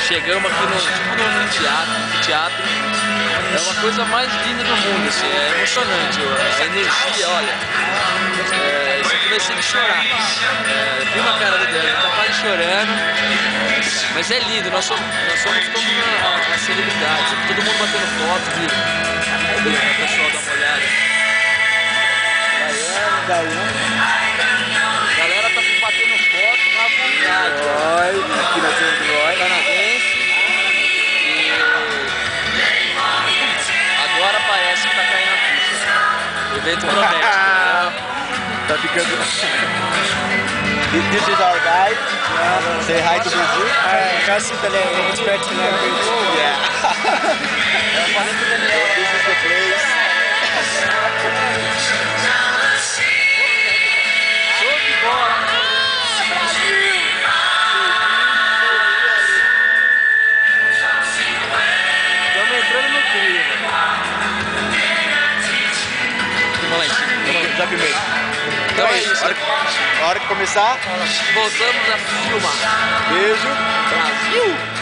Chegamos aqui no anfiteatro. É uma coisa mais linda do mundo, assim, é emocionante. A energia, olha. Isso aqui vai ser de chorar. Vi uma cara do Deus, ele tá quase chorando. Mas é lindo, nós somos como as celebridades. Todo mundo batendo foto aqui. O pessoal dá uma olhada. A galera tá batendo foto à vontade. Aqui na cena do Roy. Canadense. Agora parece que tá caindo a ficha. O evento promete. Tá ficando. This is our guy. Say hi to Brazil. Just the expert language. Yeah. This is the place. Show de bola. Estamos entrando no clima. Já filmei. Então é isso. A hora que começar, Voltamos a filmar. beijo. Brasil!